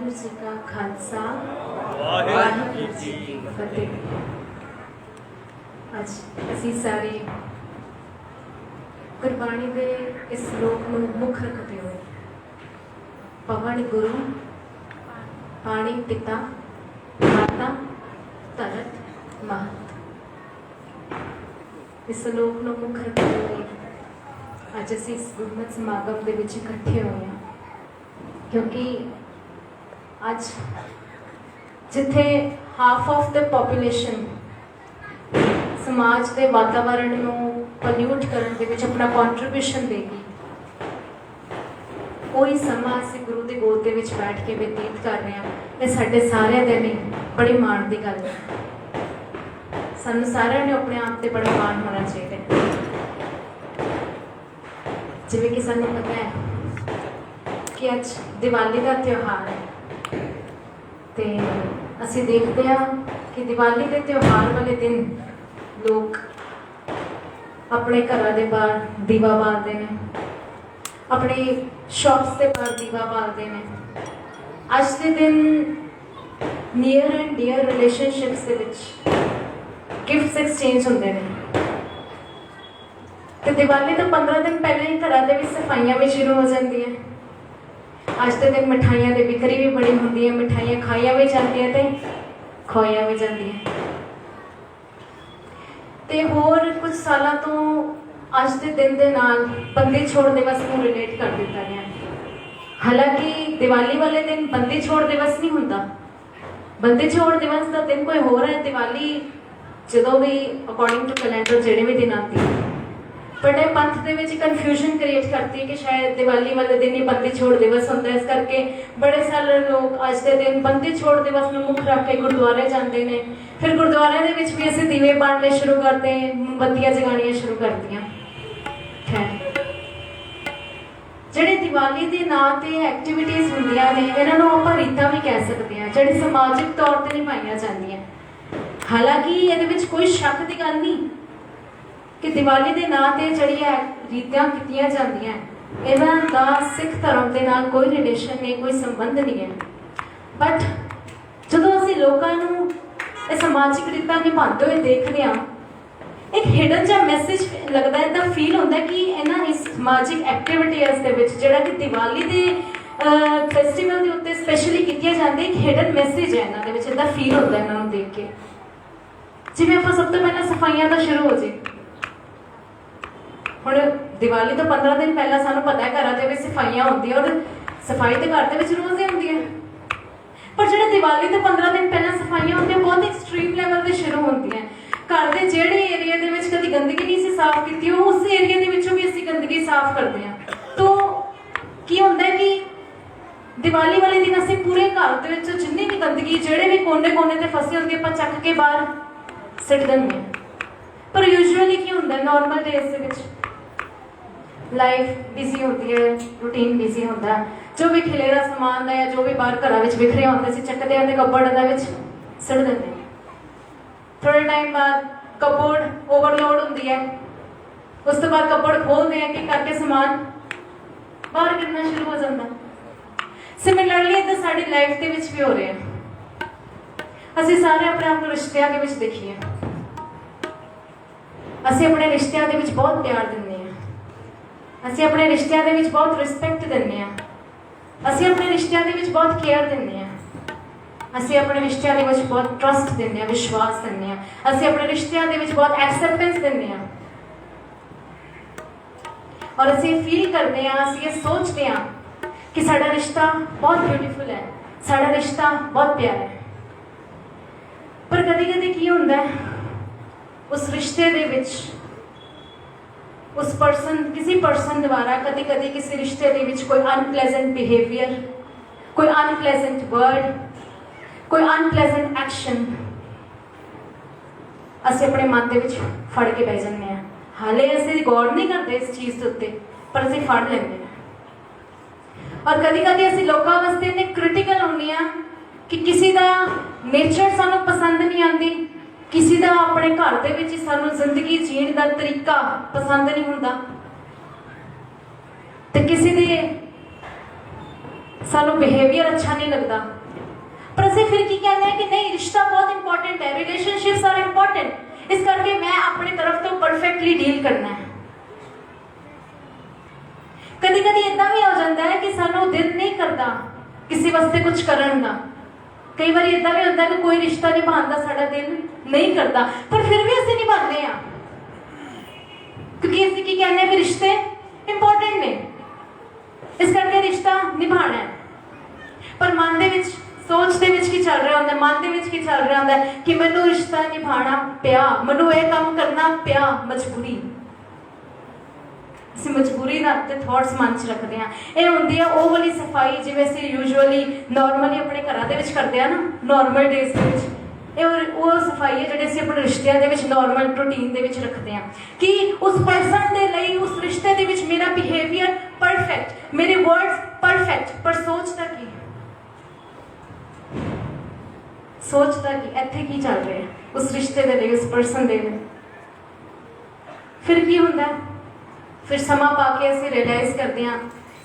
वाहिगुरू जी का खालसा वाहिगुरू जी की फतेह। अज असी सारे गुरबाणी के इस श्लोक को मुख रखते हुए पवन गुरु पानी पिता माता तरत महत इस श्लोक को मुख रखते हुए अज असी इस गुरमत समागम के विच इकट्ठे हुए हैं, क्योंकि अज जिथे हाफ ऑफ द पॉपूलेशन समाज के वातावरण को पल्यूट करने के विच अपना कॉन्ट्रीब्यूशन देगी, कोई समा असीं गुरु के गोद के विच बैठ के व्यतीत कर रहे हैं। ये साडे सारिਆਂ ਦੇ ਲਈ बड़ी माण की गल है। सानू सारिਆਂ ने अपने आप से बड़ा माण होना चाहिए। जिवें कि सानू पता है कि अज दिवाली का त्यौहार है, तो असी देखते हैं कि दिवाली के त्यौहार वाले दिन लोग अपने घरों के बाहर दीवा बालते हैं, अपनी शॉप्स के बाहर दीवा बालते हैं। अज के दिन नियर एंड डियर रिलेशनशिप्स के विच गिफ्ट्स एक्सचेंज होंगे हैं। तो दिवाली तो 15 दिन पहले ही घरों के सफाइयां भी शुरू हो जाती हैं। अज के दिन मिठाइयां की बिक्री भी बड़ी होंगी है, मिठाइयां खाइया भी जाती तो खुआइया भी जाती। तो होर कुछ साल तो अज के दिन के नाल बंदी छोड़ दिवस को रिलेट कर दिता गया। हालांकि दिवाली वाले दिन बंदी छोड़ दिवस नहीं होता, बंदी छोड़ दिवस का दिन कोई होर है। दिवाली जो भी अकॉर्डिंग टू कैलेंडर जोड़े भी दिन आती है, बट यह पंथ के कन्फ्यूजन क्रिएट करती है कि शायद दिवाली वाले दिन ही बंदी छोड़ दिवस होता है। इस करके बड़े सारे लोग अज के दिन बंदी छोड़ दिवस में मुख रख के गुरुद्वारे जाते हैं। फिर गुरुद्वारे भी असीं दीवे बांटने शुरू करते हैं, मोमबत्तियां जगानियां शुरू करती हैं। खैर, जिहड़े दिवाली के नाम से एक्टिविटीज़ होंदियां ने, इन्हां आपां रीतां भी कह सकते हैं, जिहड़ी समाजिक तौर पर निभाईयां जांदियां। हालांकि इहदे विच कोई शक की गल नहीं कि दिवाली के नाम से जड़ियाँ रीतियां कीतियां जांदियां इन्हां दा सिख धर्म के नाल कोई रिलेशन नहीं, कोई संबंध नहीं है। बट जदों असीं लोकां नूं इह समाजिक रीतां निभांदे हुए देखदे हां, एक हिडन जा मैसेज लगता है, इदा फील होता है कि इन्हां इस समाजिक एक्टिविटीज़ दे विच जिहड़ा कि दिवाली के फेस्टिवल के उत्ते स्पैशली कीतियां जांदियां, एक हिडन मैसेज है इन्हां दे विच। इदा फील होता है इन्हां नूं देख के। जिवें आपां सब तो पहले सफाइयां दा शुरू हो जाए। हुण दिवाली तो 15 दिन पहला सानू पता है घरों के सफाइयां होंदी, और सफाई तो घर के रोज़ ही होंदी है। पर जो दिवाली तो 15 दिन पहला सफाइयां होंदियां बहुत एक्सट्रीम लैवल से शुरू होंदी हैं। घर के जेड़े एरिया के कभी गंदगी नहीं सी साफ की, उस एरिया के भी असीं गंदगी साफ करते हैं। तो की होंदा है कि दिवाली वाले दिन असीं पूरे घर के जिन्नी भी गंदगी जेड़े भी कोने कोने ते फसी होंदी आपां चक के बाहर सिट दिंदे हैं। पर यूजुअली की होंदा है, नॉर्मल डेज के विच लाइफ बिजी होती है, रूटीन बिजी होता है। जो भी खिलेरा समान है या जो भी बाहर घर बिखरिया होता है, चकते हैं कपबोर्ड सिट देते हैं। थोड़े टाइम बाद कपबोर्ड ओवरलोड होती है, उस तो बाद कपबोर्ड खोलते हैं कि करके समान बाहर गिरना शुरू हो जाता है। सिमिलरली तो साड़ी लाइफ के भी हो रहे हैं। असीं सारे अपने आप को रिश्तियां के देखिए, असीं अपने रिश्तियां के बहुत प्यार दिंदे हैं, असीं अपने रिश्तियां के बहुत रिस्पैक्ट दिंदे हैं, असीं अपने रिश्तियां के बहुत केयर दिंदे हैं, असीं अपने रिश्तियां के बहुत ट्रस्ट दिंदे हैं, विश्वास दिंदे हैं, असीं अपने रिश्तियां के बहुत एक्सैप्टेंस दिंदे हैं। और असीं फील करते हैं, असीं ये सोचते हैं कि साडा रिश्ता बहुत ब्यूटीफुल है, साडा रिश्ता बहुत प्यारा है। पर कभी कभी की होंदा है, उस रिश्ते दे विच उस पर्सन किसी पर्सन द्वारा कभी कभी किसी रिश्ते दे विच कोई अनप्लेजेंट बिहेवियर, कोई अनप्लेजेंट वर्ड, कोई अनप्लेजेंट एक्शन असीं अपने मन दे विच फड़ के बह जाते हैं। हाले असीं गौर नहीं करते इस चीज़ के उत्ते, पर असीं फड़ लेंदे हैं। और कभी कभी असीं लोकां वास्ते इन्ने क्रिटिकल होंदे आ कि किसी का नेचर सानू पसंद नहीं आती, किसी का अपने घर के सानू जिंदगी जीण का तरीका पसंद नहीं होता, तो किसी के ਸਾਨੂੰ ਬਿਹੇਵੀਅਰ ਅੱਛਾ ਨਹੀਂ ਲੱਗਦਾ, ਪਰ ਅਸੀਂ ਫਿਰ ਕੀ ਕਹਿੰਦੇ ਆ ਕਿ ਨਹੀਂ ਰਿਸ਼ਤਾ ਬਹੁਤ ਇੰਪੋਰਟੈਂਟ ਹੈ, ਰਿਲੇਸ਼ਨਸ਼ਿਪਸ ਆਰ ਇੰਪੋਰਟੈਂਟ, ਇਸ ਕਰਕੇ ਮੈਂ ਆਪਣੀ ਤਰਫ ਤੋਂ ਪਰਫੈਕਟਲੀ ਡੀਲ ਕਰਨਾ ਹੈ। ਕਦੀ ਕਦੀ ਇਦਾਂ ਵੀ ਹੋ ਜਾਂਦਾ ਹੈ ਕਿ ਸਾਨੂੰ ਦਿਲ ਨਹੀਂ ਕਰਦਾ ਕਿਸੇ ਵਾਸਤੇ ਕੁਝ ਕਰਨ ਦਾ। ਕਈ ਵਾਰੀ ਇਦਾਂ ਵੀ ਹੁੰਦਾ ਕਿ ਕੋਈ ਰਿਸ਼ਤਾ ਨਿਭਾਉਣ ਦਾ ਸਾਡਾ ਦਿਲ ਨਹੀਂ ਕਰਦਾ, ਪਰ ਫਿਰ ਵੀ ਅਸੀਂ ਨਿਭਾਉਂਦੇ ਹਾਂ, ਕਿਉਂਕਿ ਅਸੀਂ ਕੀ ਕਹਿੰਦੇ ਆ ਕਿ ਰਿਸ਼ਤੇ ਇੰਪੋਰਟੈਂਟ ਨੇ, ਇਸ ਕਰਕੇ ਰਿਸ਼ਤਾ ਨਿਭਾਉਣਾ ਹੈ। ਪਰ ਮਨ ਦੇ ਵਿੱਚ, ਸੋਚ ਦੇ ਵਿੱਚ ਕੀ ਚੱਲ ਰਿਹਾ ਹੁੰਦਾ, ਮਨ ਦੇ ਵਿੱਚ ਕੀ ਚੱਲ ਰਿਹਾ ਹੁੰਦਾ ਕਿ ਮੈਨੂੰ ਰਿਸ਼ਤਾ ਨਿਭਾਉਣਾ ਪਿਆ, ਮੈਨੂੰ ਇਹ ਕੰਮ ਕਰਨਾ ਪਿਆ, ਮਜਬੂਰੀ। ਅਸੀਂ ਮਜਬੂਰੀ ਨਾਲ ਤੇ ਥਾਟਸ ਮਨ 'ਚ ਰੱਖਦੇ ਹਾਂ। ਇਹ ਹੁੰਦੀ ਆ ਉਹ ਵਾਲੀ ਸਫਾਈ ਜਿਵੇਂ ਅਸੀਂ ਯੂਜੂਅਲੀ ਨਾਰਮਲੀ ਆਪਣੇ ਘਰਾਂ ਦੇ ਵਿੱਚ ਕਰਦੇ ਆ ਨਾ, ਨਾਰਮਲ ਡੇਜ਼ ਦੇ ਵਿੱਚ। ਇਹ ਉਹ ਸਫਾਈ ਹੈ ਜਿਹੜੇ ਅਸੀਂ ਆਪਣੇ ਰਿਸ਼ਤਿਆਂ ਦੇ ਵਿੱਚ ਨਾਰਮਲ ਰੂਟੀਨ ਦੇ ਵਿੱਚ ਰੱਖਦੇ ਹਾਂ ਕਿ ਉਸ ਪਰਸਨ ਦੇ ਲਈ, ਉਸ ਰਿਸ਼ਤੇ ਦੇ ਵਿੱਚ ਮੇਰਾ ਬਿਹੇਵੀਅਰ ਪਰਫੈਕਟ, ਮੇਰੇ ਵਰਡਸ ਪਰਫੈਕਟ, ਪਰ ਸੋਚਦਾ ਕੀ, ਸੋਚਦਾ ਕਿ ਇੱਥੇ ਕੀ ਚੱਲ ਰਿਹਾ ਉਸ ਰਿਸ਼ਤੇ ਦੇ ਲਈ, ਉਸ ਪਰਸਨ ਦੇ ਲਈ। ਫਿਰ ਕੀ ਹੁੰਦਾ, ਫਿਰ ਸਮਾਂ ਪਾ ਕੇ ਅਸੀਂ ਰਿਅਲਾਈਜ਼ ਕਰਦੇ ਹਾਂ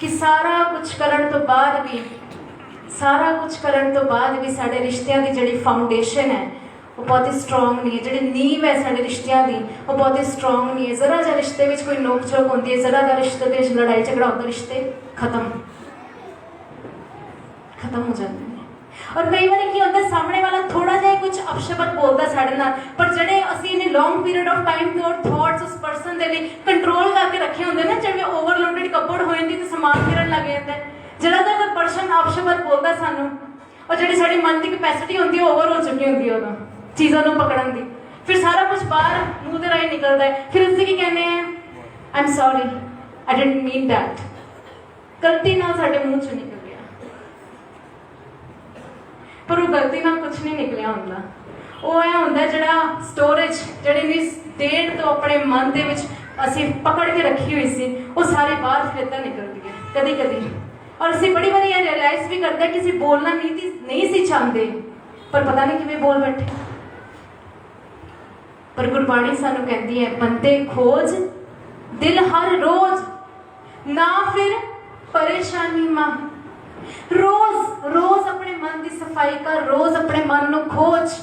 ਕਿ ਸਾਰਾ ਕੁਝ ਕਰਨ ਤੋਂ ਬਾਅਦ ਵੀ, ਸਾਰਾ ਕੁਝ ਕਰਨ ਤੋਂ ਬਾਅਦ ਵੀ ਸਾਡੇ ਰਿਸ਼ਤਿਆਂ ਦੀ ਜਿਹੜੀ ਫਾਊਂਡੇਸ਼ਨ ਹੈ ਉਹ ਬਹੁਤ ਹੀ ਸਟਰੋਂਗ ਨਹੀਂ ਹੈ, ਜਿਹੜੀ ਨੀਂਹ ਹੈ ਸਾਡੇ ਰਿਸ਼ਤਿਆਂ ਦੀ ਉਹ ਬਹੁਤ ਹੀ ਸਟਰੋਂਗ ਨਹੀਂ ਹੈ। ਜ਼ਰਾ ਜਿਹਾ ਰਿਸ਼ਤੇ ਵਿੱਚ ਕੋਈ ਨੋਕ ਝੋਕ ਹੁੰਦੀ ਹੈ, ਜ਼ਰਾ ਜਿਹਾ ਰਿਸ਼ਤੇ ਦੇ ਵਿੱਚ ਲੜਾਈ ਝਗੜਾ ਹੁੰਦਾ, ਰਿਸ਼ਤੇ ਖਤਮ ਹੋ ਜਾਂਦੇ ਨੇ। ਔਰ ਕਈ ਵਾਰੀ ਕੀ ਹੁੰਦਾ, ਸਾਹਮਣੇ ਵਾਲਾ ਥੋੜਾ ਜਿਹਾ ਕੁਝ ਅਪਸ਼ਬਦ ਬੋਲਦਾ ਸਾਡੇ ਨਾਲ, ਪਰ ਜਿਹੜੇ ਅਸੀਂ ਇਹਨੇ ਲੌਂਗ ਪੀਰੀਅਡ ਆਫ ਟਾਈਮ ਤੋਂ ਥਾਟਸ ਉਸ ਪਰਸਨ ਦੇ ਲਈ ਕੰਟਰੋਲ ਕਰਕੇ ਰੱਖੇ ਹੁੰਦੇ ਨਾ, ਜਿਵੇਂ ਓਵਰਲੋਡਡ ਕੱਪੜ ਹੋ ਜਾਂਦੀ ਤੇ ਸਮਾਨ ਫਿਰਨ ਲੱਗ ਜਾਂਦਾ। ਜਿਹੜਾ ਤਾਂ ਕੋਈ ਪਰਸਨ ਅਪਸ਼ਬਦ ਬੋਲਦਾ ਸਾਨੂੰ, ਔਰ ਜਿਹੜੀ ਸਾਡੀ ਮਨ ਦੀ ਕੈਪੈਸਿਟੀ ਹੁੰਦੀ ਉਹ ਓਵਰ ਹੋ ਚੁੱਕੀ ਹੁੰਦੀ ਉਦੋਂ ਚੀਜ਼ਾਂ ਨੂੰ ਪਕੜਨ ਦੀ, ਫਿਰ ਸਾਰਾ ਕੁਝ ਬਾਹਰ ਮੂੰਹ ਦੇ ਰਾਹੀਂ ਨਿਕਲਦਾ ਹੈ। ਫਿਰ ਅਸੀਂ ਕੀ ਕਹਿੰਦੇ ਆ, I am sorry, I didn't mean that, ਗਲਤੀ ਨਾਲ ਸਾਡੇ ਮੂੰਹ ਚੋਂ ਨਿਕਲ ਗਿਆ, ਪਰ ਉਹ ਗਲਤੀ ਨਾਲ ਕੁਝ ਨਹੀਂ ਨਿਕਲਿਆ ਹੁੰਦਾ। ਉਹ ਇਹ ਹੁੰਦਾ ਜਿਹੜਾ ਸਟੋਰੇਜ, ਜਿਹੜੀ ਵੀ ਦੇਰ ਤੋਂ ਆਪਣੇ ਮਨ ਦੇ ਵਿੱਚ ਅਸੀਂ ਪਕੜ ਕੇ ਰੱਖੀ ਹੋਈ ਸੀ, ਉਹ ਸਾਰੀ ਬਾਹਰ ਫਿਰ ਇੱਦਾਂ ਨਿਕਲਦੀ ਹੈ ਕਦੀ ਕਦੀ। ਔਰ ਅਸੀਂ ਬੜੀ ਵਾਰੀ ਇਹ ਰਿਅਲਾਈਜ਼ ਵੀ ਕਰਦੇ ਕਿ ਅਸੀਂ ਬੋਲਣਾ ਨਹੀਂ ਸੀ ਚਾਹੁੰਦੇ, ਪਰ ਪਤਾ ਨਹੀਂ ਕਿਵੇਂ ਬੋਲ ਬੈਠੇ। ਪਰ ਗੁਰਬਾਣੀ ਸਾਨੂੰ ਕਹਿੰਦੀ ਹੈ, ਬੰਦੇ ਖੋਜ ਦਿਲ ਹਰ ਰੋਜ਼, ਨਾ ਫਿਰ ਪਰੇਸ਼ਾਨੀ ਮਾਂ। रोज रोज अपने मन की सफाई कर, रोज अपने मन को खोज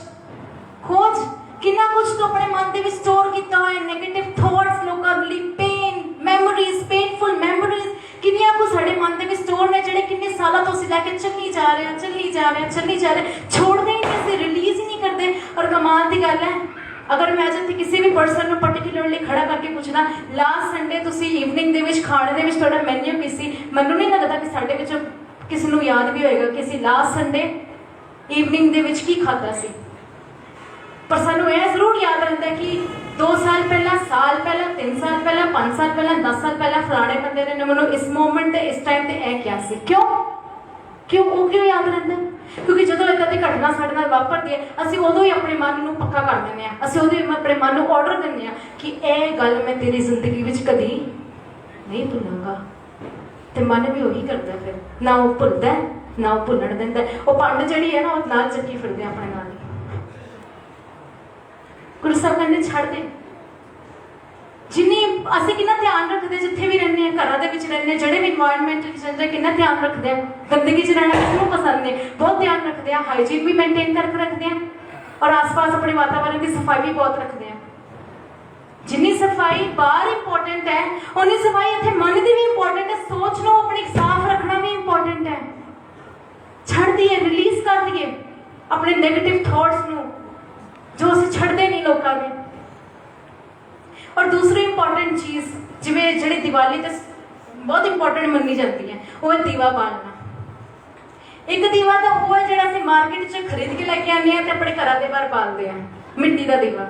खोज कितना कुछ तो अपने मन के स्टोर किया है, नेगेटिव थॉट्स, लोगों के लिए पेन मेमोरीज, पेनफुल मेमोरीज किनिया को साडे मन के स्टोर ने जेडे किन्ने सालों तो लैके चली जा रहे, छोड़ते ही नहीं, असीं रिलीज ही नहीं करते। और कमाल की गल है, अगर मैं जिथे किसी भी परसन को पर्टिकुलरली खड़ा करके पूछना, लास्ट संडे तुसीं ईवनिंग दे विच खाने दे विच तुहाडा मैन्यू की सी, मैनूं नहीं लगता कि साडे विचों किसी को याद भी होएगा कि असीं लास्ट संडे ईवनिंग दे विच की खादा सी। पर सानूं यह जरूर याद रहता है कि 2 साल पहला, साल पहला, 3 साल पहला, 5 साल पहला, 10 साल पहला फलाने बंदे ने मैनूं इस मोमेंट ते इस टाइम ते यह किया सी। क्यों क्यों वो क्यों याद रहता है? क्योंकि जो इदां दी घटना साडे नाल वापरदी है, असीं उदों ही अपने मन नूं पक्का कर दिंदे आ, असीं उदों ही अपने मन नूं ऑर्डर दिंदे आ कि यह गल मैं तेरी जिंदगी विच कदी नहीं भुलांगा। तो मन भी उही करता, फिर ना वो भुलता है ना वो भुलण दिंदा। वो पंड जिहड़ी है ना, वो नाल चक्की फिरदे अपने नाल। गुरु साहब कहंदे छड्ड दे, जिन्नी असीं कितना ध्यान रखते, जिथे भी रहने, घरां दे विच रहने, जिहड़े भी इन्वायरमेंट विच रहंदे, कितना ध्यान रखते हैं। गंदगी च रहना किसनूं पसंद है, बहुत ध्यान रखते हैं, हाइजीन भी मेनटेन करके रखते हैं, और आस पास अपने वातावरण की सफाई भी बहुत रखते हैं। जिन्नी सफाई बाहर इंपॉर्टेंट है, उन्नी सफाई इत्थे मन की भी इंपॉर्टेंट है। सोच नो अपनी साफ रखना भी इंपॉर्टेंट है। छड़ दिए, रिलीज कर दिए अपने नेगेटिव थॉट्स नू, जो असीं छड़दे नहीं लोगों ने। और दूसरी इंपॉर्टेंट चीज़ जिवें जिहड़ी दिवाली ते बहुत इंपॉर्टेंट मन्नी जाती है, वो है दीवा बालना। एक दीवा तो वो है जिहड़ा असीं मार्केट च खरीद के लैके आने ते अपने घरां दे बाहर बालदे आ, मिट्टी का दीवा,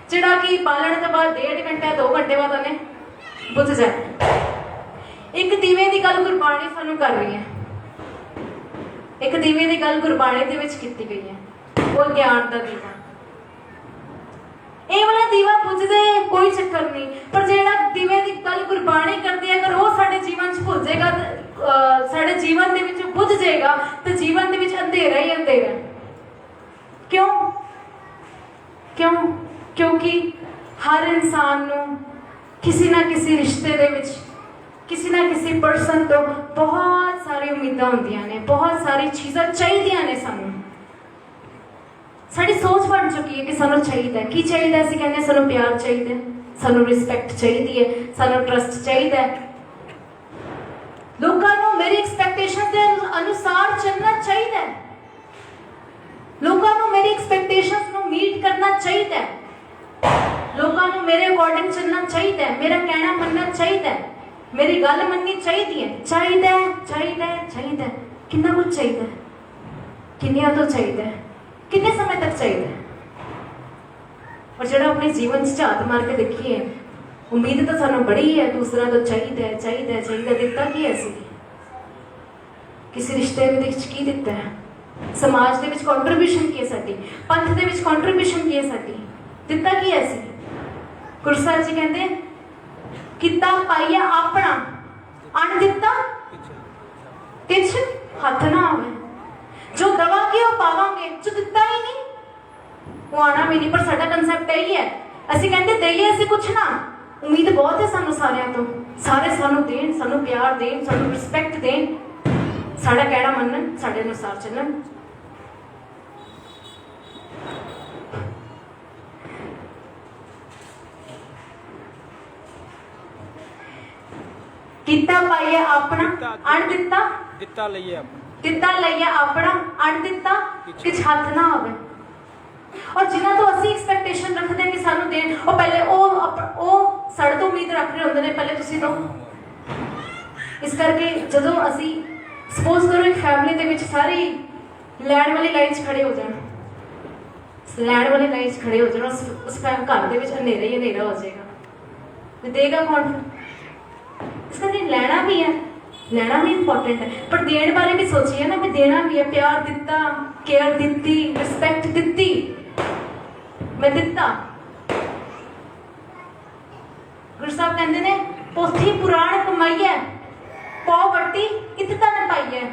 जिहड़ा कि बालण तो बाद 1.5 घंटे 2 घंटे बाद उन्हें बुझ जाए। एक दीवे की गल गुरबाणी सानूं कर रही है, एक दीवे की गल गुरबाणी दे विच कीती गई है, वो ज्ञान का दीवा। ये वाला दीवा बुझदे कोई चक्कर नहीं, पर जिहड़ा दीवे की गल गुरबाणी करदी है, अगर वो साडे जीवन च भुल जाएगा, साडे जीवन दे विच बुझ जाएगा, तो जीवन दे विच अंधेरा ही अंधेरा। क्यों क्यों क्योंकि हर इंसान नूं किसी ना किसी रिश्ते दे विच किसी ना किसी पर्सन तो बहुत सारी उम्मीदां होंदियां ने, बहुत सारी चीज़ां चाहिदियां ने सानू। साडी सोच बन चुकी है कि सानू चाहिए की चाहिए, असीं कहने सानू प्यार चाहिए, सानू रिस्पैक्ट चाहिए है, सानू ट्रस्ट चाहिए। लोगों को मेरी एक्सपैक्टेशन के अनुसार चलना चाहिए, लोगों को मेरी एक्सपैक्टेशंस को मीट करना चाहिए, लोगों को मेरे अकॉर्डिंग चलना चाहिए, मेरा कहना मनना चाहिए, मेरी गल मननी चाहिए। चाहिए चाहिए चाहिए, कितना कुछ चाहिए, किन्निया तो चाहिए, कितने समय तक चाहिए। और जो अपने जीवन से झात मार के देखिए, उम्मीद तो सानू बड़ी है, दूसरा तो चाहिए चाहिए चाहिए। दिता की है, किसी रिश्ते की दिता है, समाज के कॉन्ट्रीब्यूशन की है, साडी पंथ के कॉन्ट्रीब्यूशन की है, साडी दिता की है। गुरु साहब जी कहते किता पाइया अपना अण दिता किछ हथ ना आवे। जो दवांगे वो पावांगे, जो दिता ही नहीं वो आना भी नहीं। पर साडा कंसैप्ट यही है, असीं कहते दईए असीं कुछ ना, उम्मीद बहुत है सानू सारियां तो, सारे सानू देन, सानू प्यार देन, सानू रिस्पैक्ट देन, साडा कहना मनन, साडे अनुसार चलन। किता पाइए अपना अण दिता दिता लईए अपना अण दिता किछ हथ ना आवे। और जिन्हां तो असीं एक्सपैक्टेशन रखदे कि सानू देन, ਉਹ पहले ਉਹ ਸਾਡੇ ਤੋਂ ਉਮੀਦ ਰੱਖ ਰਹੇ ਹੁੰਦੇ ਨੇ ਪਹਿਲੇ ਤੁਸੀਂ ਤੋਂ। ਇਸ ਕਰਕੇ ਜਦੋਂ ਅਸੀਂ ਸਪੋਜ਼ ਕਰੋ ਇੱਕ ਫੈਮਿਲੀ ਦੇ ਵਿੱਚ ਸਾਰੀ ਲੈਣ ਵਾਲੀ ਲਾਈਨ 'ਚ ਖੜੇ ਹੋ ਜਾਣ, ਲੈਣ ਵਾਲੀ ਲਾਈਨ 'ਚ ਖੜੇ ਹੋ ਜਾਣ, ਉਸ ਘਰ ਦੇ ਵਿੱਚ ਹਨੇਰਾ ਹੀ ਹਨੇਰਾ ਹੋ ਜਾਏਗਾ, ਤੇ ਦੇਗਾ ਕੌਣ? इस करके लेना भी है, लेना भी इंपॉर्टेंट है, पर देने बारे भी सोचिए ना, मैं देना भी है, प्यार दिता, केयर दिती, रिस्पैक्ट दिती, मैं दिता। गुरु साहब कहते ने पोथी पुराण कमाईए, पौ बट्टी इत तन पाईए,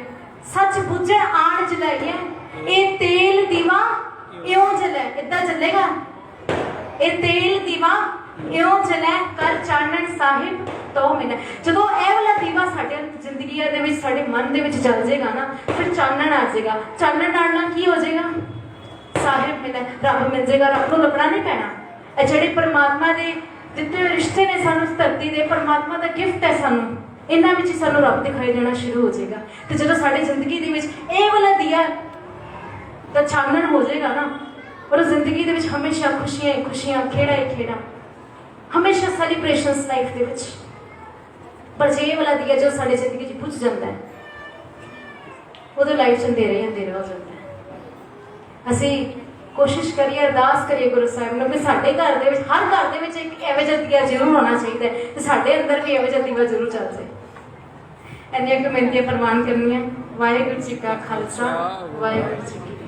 सच बुझण आण जलाईए, ये तेल दीवा इयों जले, इदा चलेगा ये तेल दीवा इयों जले कर चानण साहिब तो मिले। जो यह वाला दीवा साडे जिंदगी दे विच, साडे मन दे विच जल जाएगा ना, फिर चानण आ जाएगा। चानण आण नाल की हो जाएगा? साहिब मिले, रब मिल जाएगा, रब नूं लभना नहीं पैना। ਇਹ ਜਿਹੜੇ परमात्मा ਦੇ ਦਿੱਤੇ ਹੋਏ ਰਿਸ਼ਤੇ ਨੇ ਸਾਨੂੰ ਇਸ ਧਰਤੀ ਦੇ, परमात्मा ਦਾ ਗਿਫਟ ਹੈ ਸਾਨੂੰ, ਇਹਨਾਂ ਵਿੱਚ ਹੀ ਸਾਨੂੰ ਰੱਬ ਦਿਖਾਈ ਦੇਣਾ ਸ਼ੁਰੂ ਹੋ ਜਾਏਗਾ। ਤੇ ਜਦੋਂ ਸਾਡੀ ਜ਼ਿੰਦਗੀ ਦੇ ਵਿੱਚ ਇਹ ਵਾਲਾ ਦੀਆ ਦਾ ਚਾਨਣ ਹੋ ਜਾਏਗਾ ਨਾ, और जिंदगी दे विच हमेशा खुशियां ही खुशियां, खेड़ा ही खेड़ा, हमेशा सैलीब्रेशनस लाइफ दे विच। पर जे वाला दिया जो साडी जिंदगी च बुझ जाता है, उहदी लाइफ च अंधेरा ही अंधेरा हो जाता है। असीं कोशिश करिए, अरदास करिए गुरु साहिब नूं कि साडे घर दे विच, हर घर दे विच एक एवं जिहा दिया जरूर होना चाहिए, ते साडे अंदर भी एवं जिहा दीवा जरूर चल जाए। इन्नियां कुछ मिनतियां प्रवान करनियां। वाहिगुरू जी का खालसा, वाहिगुरू जी की